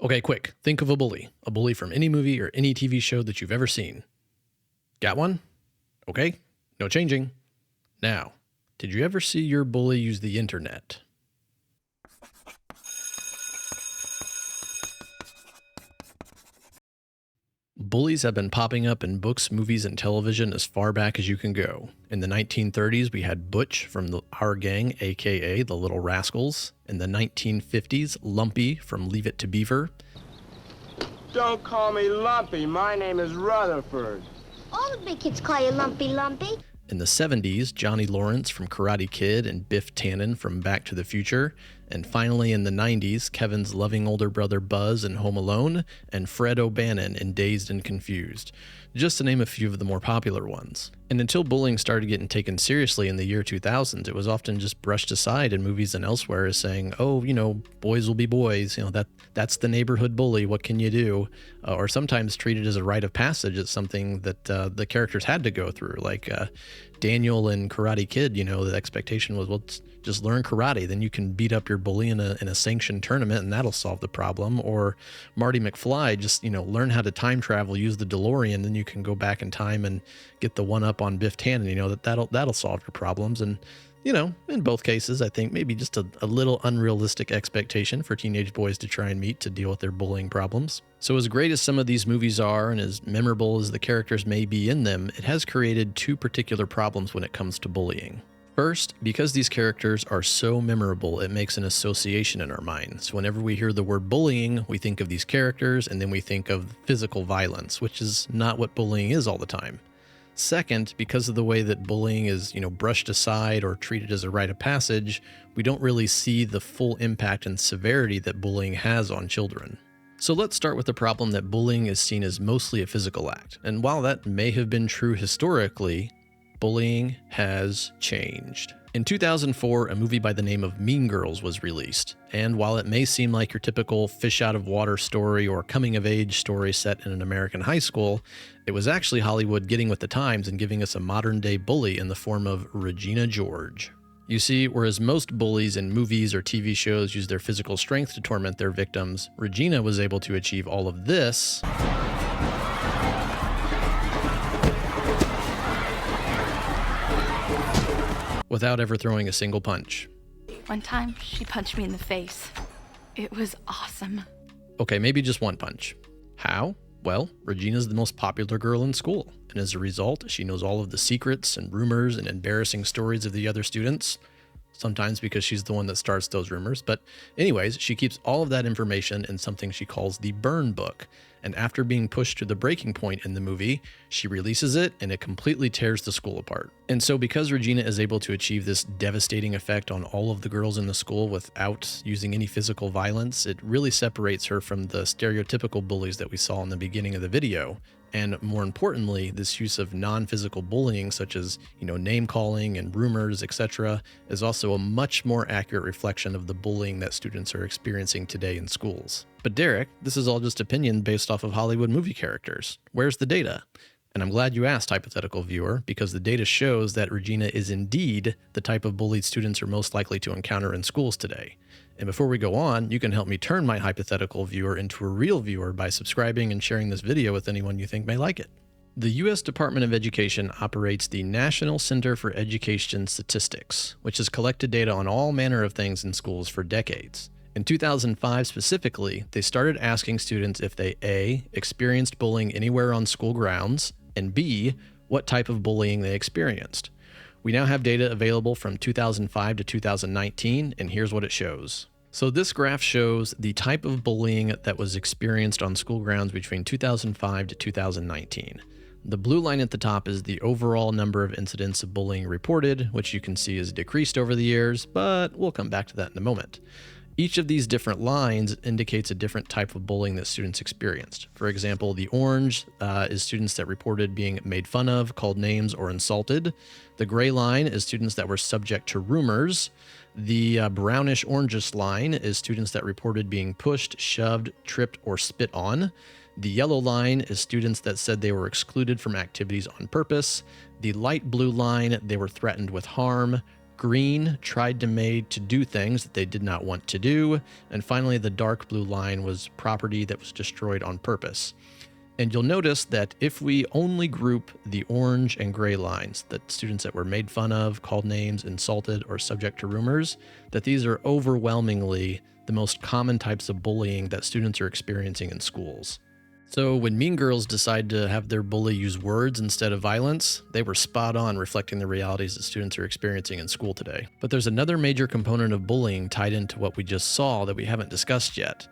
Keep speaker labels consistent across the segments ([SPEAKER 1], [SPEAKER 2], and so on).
[SPEAKER 1] Okay, quick. Think of a bully. A bully from any movie or any TV show that you've ever seen. Got one? Okay, no changing. Now, did you ever see your bully use the internet? Bullies have been popping up in books, movies, and television as far back as you can go. In the 1930s, we had Butch from Our Gang, aka the Little Rascals. In the 1950s, Lumpy from Leave It to Beaver.
[SPEAKER 2] Don't call me Lumpy. My name is Rutherford.
[SPEAKER 3] All the big kids call you Lumpy Lumpy.
[SPEAKER 1] In the 70s, Johnny Lawrence from Karate Kid and Biff Tannen from Back to the Future. And finally in the 90s, Kevin's loving older brother Buzz in Home Alone and Fred O'Bannon in Dazed and Confused, just to name a few of the more popular ones. And until bullying started getting taken seriously in the year 2000, it was often just brushed aside in movies and elsewhere as saying, oh, boys will be boys, that's the neighborhood bully, what can you do? Or sometimes treated as a rite of passage. It's something that the characters had to go through, like Daniel in Karate Kid, the expectation was, well, just learn karate, then you can beat up your bully in a sanctioned tournament and that'll solve the problem. Or Marty McFly, just, learn how to time travel, use the DeLorean, then you can go back in time and get the one up on Biff Tannen, that'll solve your problems. And, in both cases, I think maybe just a little unrealistic expectation for teenage boys to try and meet to deal with their bullying problems. So as great as some of these movies are and as memorable as the characters may be in them, it has created two particular problems when it comes to bullying. First, because these characters are so memorable, it makes an association in our minds. Whenever we hear the word bullying, we think of these characters and then we think of physical violence, which is not what bullying is all the time. Second, because of the way that bullying is, brushed aside or treated as a rite of passage, we don't really see the full impact and severity that bullying has on children. So let's start with the problem that bullying is seen as mostly a physical act. And while that may have been true historically, bullying has changed. In 2004, a movie by the name of Mean Girls was released, and while it may seem like your typical fish-out-of-water story or coming-of-age story set in an American high school, it was actually Hollywood getting with the times and giving us a modern-day bully in the form of Regina George. You see, whereas most bullies in movies or TV shows use their physical strength to torment their victims, Regina was able to achieve all of this without ever throwing a single punch.
[SPEAKER 4] One time, she punched me in the face. It was awesome.
[SPEAKER 1] Okay, maybe just one punch. How? Well, Regina's the most popular girl in school, and as a result, she knows all of the secrets and rumors and embarrassing stories of the other students. Sometimes because she's the one that starts those rumors. But anyways, she keeps all of that information in something she calls the burn book. And after being pushed to the breaking point in the movie, she releases it and it completely tears the school apart. And so because Regina is able to achieve this devastating effect on all of the girls in the school without using any physical violence, it really separates her from the stereotypical bullies that we saw in the beginning of the video. And more importantly, this use of non-physical bullying, such as, name calling and rumors, etc., is also a much more accurate reflection of the bullying that students are experiencing today in schools. But Derek, this is all just opinion based off of Hollywood movie characters. Where's the data? And I'm glad you asked, hypothetical viewer, because the data shows that Regina is indeed the type of bullied students are most likely to encounter in schools today. And before we go on, you can help me turn my hypothetical viewer into a real viewer by subscribing and sharing this video with anyone you think may like it. The U.S. Department of Education operates the National Center for Education Statistics, which has collected data on all manner of things in schools for decades. In 2005 specifically, they started asking students if they A, experienced bullying anywhere on school grounds, and B, what type of bullying they experienced. We now have data available from 2005 to 2019, and here's what it shows. So this graph shows the type of bullying that was experienced on school grounds between 2005 to 2019. The blue line at the top is the overall number of incidents of bullying reported, which you can see has decreased over the years, but we'll come back to that in a moment. Each of these different lines indicates a different type of bullying that students experienced. For example, the orange is students that reported being made fun of, called names, or insulted. The gray line is students that were subject to rumors. The brownish orangish line is students that reported being pushed, shoved, tripped, or spit on. The yellow line is students that said they were excluded from activities on purpose. The light blue line, they were threatened with harm. Green tried to made to do things that they did not want to do. And finally, the dark blue line was property that was destroyed on purpose. And you'll notice that if we only group the orange and gray lines, that students that were made fun of, called names, insulted, or subject to rumors, that these are overwhelmingly the most common types of bullying that students are experiencing in schools. So when mean girls decide to have their bully use words instead of violence, they were spot on reflecting the realities that students are experiencing in school today. But there's another major component of bullying tied into what we just saw that we haven't discussed yet.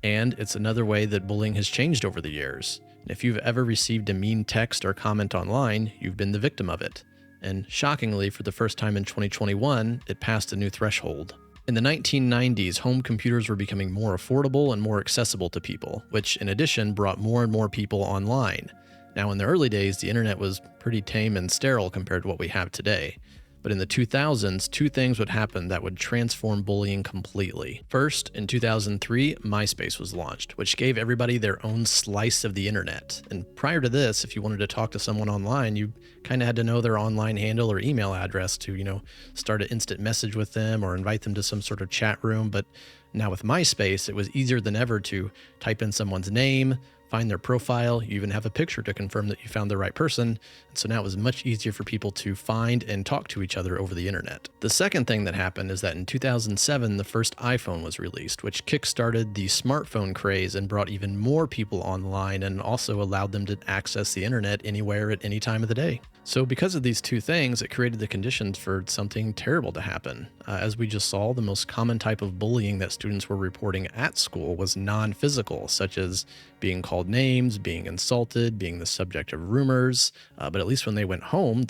[SPEAKER 1] And it's another way that bullying has changed over the years. And if you've ever received a mean text or comment online, you've been the victim of it. And shockingly, for the first time in 2021, it passed a new threshold. In the 1990s, home computers were becoming more affordable and more accessible to people, which in addition brought more and more people online. Now, in the early days, the internet was pretty tame and sterile compared to what we have today. But in the 2000s, two things would happen that would transform bullying completely. First, in 2003, MySpace was launched, which gave everybody their own slice of the internet. And prior to this, if you wanted to talk to someone online, you kind of had to know their online handle or email address to, start an instant message with them or invite them to some sort of chat room. But now with MySpace, it was easier than ever to type in someone's name, find their profile, you even have a picture to confirm that you found the right person. And so now it was much easier for people to find and talk to each other over the internet. The second thing that happened is that in 2007, the first iPhone was released, which kickstarted the smartphone craze and brought even more people online and also allowed them to access the internet anywhere at any time of the day. So because of these two things, it created the conditions for something terrible to happen. As we just saw, the most common type of bullying that students were reporting at school was non-physical, such as being called names, being insulted, being the subject of rumors. But at least when they went home,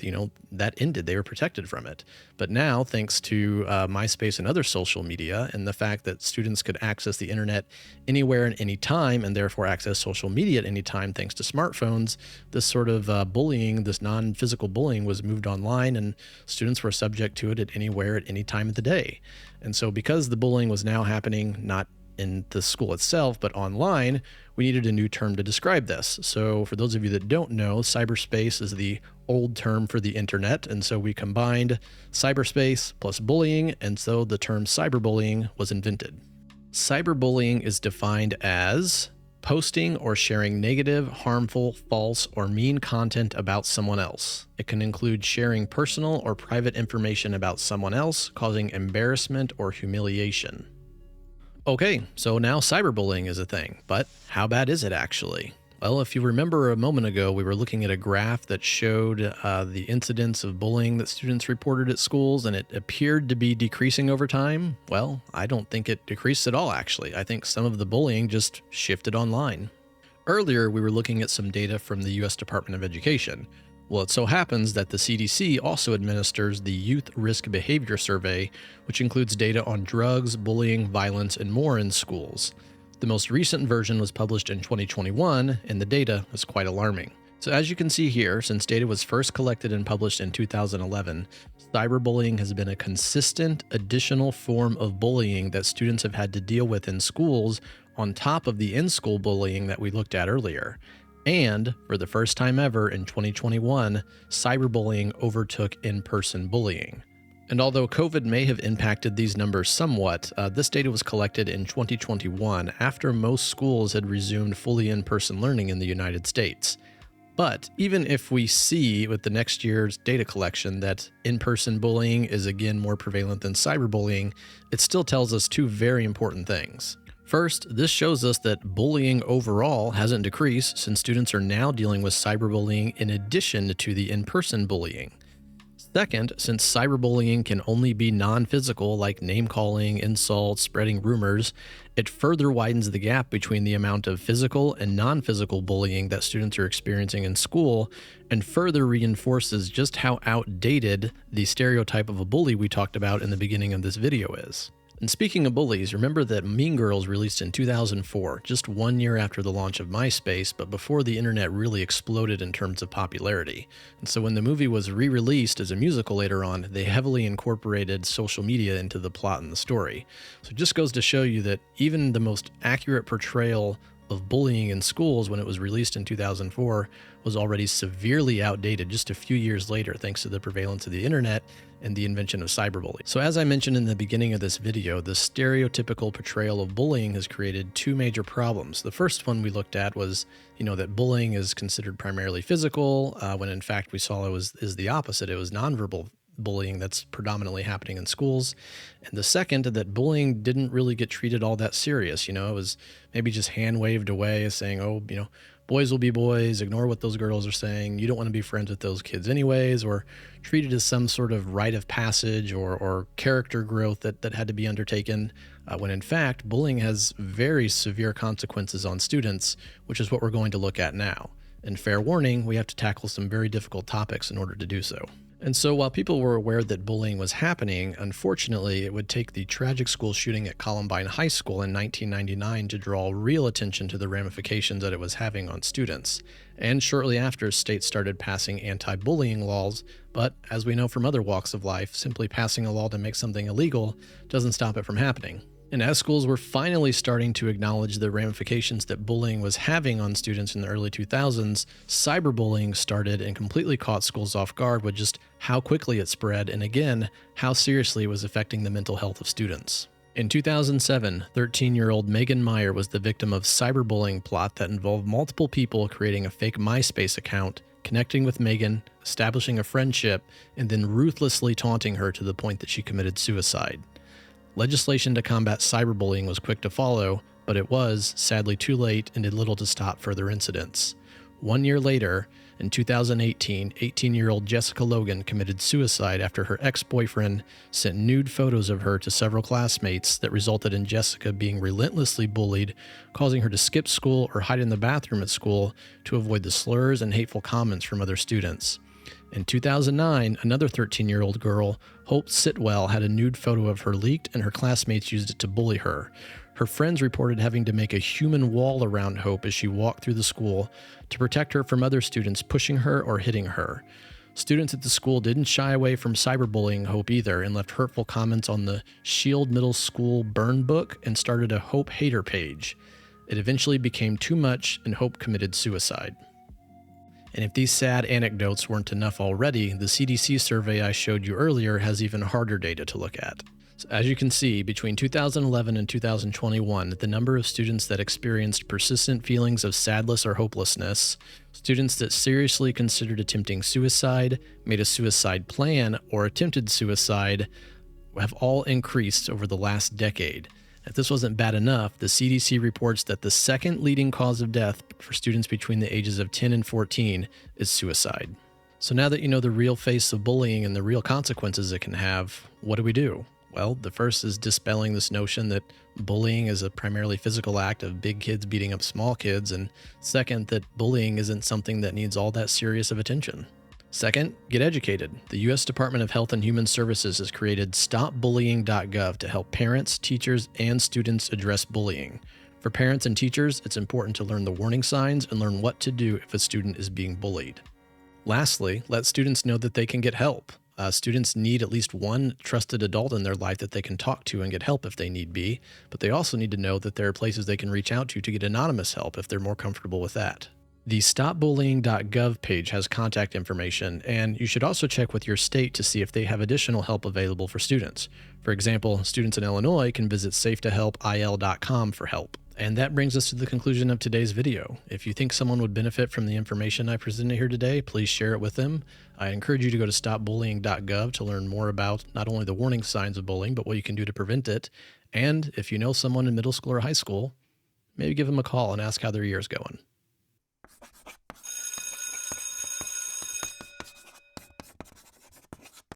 [SPEAKER 1] that ended. They were protected from it. But now, thanks to MySpace and other social media, and the fact that students could access the internet anywhere and any time, and therefore access social media at any time thanks to smartphones, this sort of bullying, this non-physical bullying was moved online, and students were subject to it at anywhere at any time of the day. And so because the bullying was now happening not in the school itself, but online, we needed a new term to describe this. So for those of you that don't know, cyberspace is the old term for the internet. And so we combined cyberspace plus bullying. And so the term cyberbullying was invented. Cyberbullying is defined as posting or sharing negative, harmful, false, or mean content about someone else. It can include sharing personal or private information about someone else, causing embarrassment or humiliation. Okay, so now cyberbullying is a thing, but how bad is it actually? Well, if you remember a moment ago, we were looking at a graph that showed the incidence of bullying that students reported at schools, and it appeared to be decreasing over time. Well, I don't think it decreased at all, actually. I think some of the bullying just shifted online. Earlier, we were looking at some data from the U.S. Department of Education. Well, it so happens that the CDC also administers the Youth Risk Behavior Survey, which includes data on drugs, bullying, violence, and more in schools. The most recent version was published in 2021, and the data is quite alarming. So as you can see here, since data was first collected and published in 2011, cyberbullying has been a consistent additional form of bullying that students have had to deal with in schools on top of the in-school bullying that we looked at earlier. And for the first time ever in 2021, cyberbullying overtook in-person bullying. And although COVID may have impacted these numbers somewhat, this data was collected in 2021 after most schools had resumed fully in-person learning in the United States. But even if we see with the next year's data collection that in-person bullying is again more prevalent than cyberbullying, it still tells us two very important things. First, this shows us that bullying overall hasn't decreased since students are now dealing with cyberbullying in addition to the in-person bullying. Second, since cyberbullying can only be non-physical like name-calling, insults, spreading rumors, it further widens the gap between the amount of physical and non-physical bullying that students are experiencing in school and further reinforces just how outdated the stereotype of a bully we talked about in the beginning of this video is. And speaking of bullies, remember that Mean Girls released in 2004, just 1 year after the launch of MySpace, but before the internet really exploded in terms of popularity. And so when the movie was re-released as a musical later on, they heavily incorporated social media into the plot and the story. So it just goes to show you that even the most accurate portrayal of bullying in schools when it was released in 2004 was already severely outdated just a few years later, thanks to the prevalence of the internet and the invention of cyberbullying. So as I mentioned in the beginning of this video, the stereotypical portrayal of bullying has created two major problems. The first one we looked at was, that bullying is considered primarily physical, when in fact we saw is the opposite. It was nonverbal bullying that's predominantly happening in schools. And the second, that bullying didn't really get treated all that serious. It was maybe just hand waved away as saying, oh, boys will be boys, ignore what those girls are saying. You don't want to be friends with those kids anyways, or treated as some sort of rite of passage or character growth that had to be undertaken, when in fact, bullying has very severe consequences on students, which is what we're going to look at now. And fair warning, we have to tackle some very difficult topics in order to do so. And so while people were aware that bullying was happening, unfortunately, it would take the tragic school shooting at Columbine High School in 1999 to draw real attention to the ramifications that it was having on students. And shortly after, states started passing anti-bullying laws, but as we know from other walks of life, simply passing a law to make something illegal doesn't stop it from happening. And as schools were finally starting to acknowledge the ramifications that bullying was having on students in the early 2000s, cyberbullying started and completely caught schools off guard with just how quickly it spread and again, how seriously it was affecting the mental health of students. In 2007, 13-year-old Megan Meyer was the victim of cyberbullying plot that involved multiple people creating a fake MySpace account, connecting with Megan, establishing a friendship, and then ruthlessly taunting her to the point that she committed suicide. Legislation to combat cyberbullying was quick to follow, but it was, sadly, too late and did little to stop further incidents. 1 year later, in 2018, 18-year-old Jessica Logan committed suicide after her ex-boyfriend sent nude photos of her to several classmates that resulted in Jessica being relentlessly bullied, causing her to skip school or hide in the bathroom at school to avoid the slurs and hateful comments from other students. In 2009, another 13-year-old girl, Hope Sitwell, had a nude photo of her leaked and her classmates used it to bully her. Her friends reported having to make a human wall around Hope as she walked through the school to protect her from other students pushing her or hitting her. Students at the school didn't shy away from cyberbullying Hope either and left hurtful comments on the Shield Middle School burn book and started a Hope hater page. It eventually became too much and Hope committed suicide. And if these sad anecdotes weren't enough already, the CDC survey I showed you earlier has even harder data to look at. So as you can see, between 2011 and 2021, the number of students that experienced persistent feelings of sadness or hopelessness, students that seriously considered attempting suicide, made a suicide plan, or attempted suicide have all increased over the last decade. If this wasn't bad enough, the CDC reports that the second leading cause of death for students between the ages of 10 and 14 is suicide. So now that you know the real face of bullying and the real consequences it can have, what do? Well, the first is dispelling this notion that bullying is a primarily physical act of big kids beating up small kids, and second, that bullying isn't something that needs all that serious of attention. Second, get educated. The U.S. Department of Health and Human Services has created stopbullying.gov to help parents, teachers, and students address bullying. For parents and teachers, it's important to learn the warning signs and learn what to do if a student is being bullied. Lastly, let students know that they can get help. Students need at least one trusted adult in their life that they can talk to and get help if they need be, but they also need to know that there are places they can reach out to get anonymous help if they're more comfortable with that. The stopbullying.gov page has contact information, and you should also check with your state to see if they have additional help available for students. For example, students in Illinois can visit safetohelpil.com for help. And that brings us to the conclusion of today's video. If you think someone would benefit from the information I presented here today, please share it with them. I encourage you to go to stopbullying.gov to learn more about not only the warning signs of bullying, but what you can do to prevent it. And if you know someone in middle school or high school, maybe give them a call and ask how their year's going.